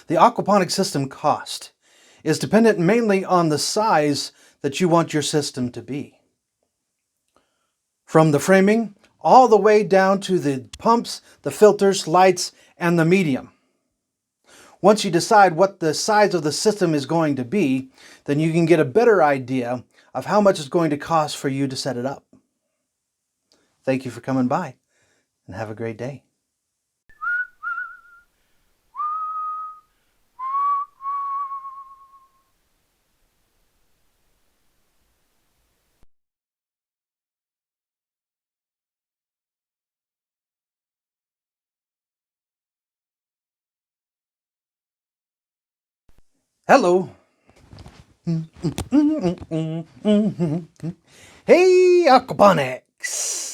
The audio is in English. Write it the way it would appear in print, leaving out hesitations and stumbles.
The aquaponics system cost is dependent mainly on the size that you want your system to be. From the framing all the way down to the pumps, the filters, lights, and the medium. Once you decide what the size of the system is going to be, then you can get a better idea of how much it's going to cost for you to set it up. Thank you for coming by, and have a great day. Hello. Hey, Aquaponics.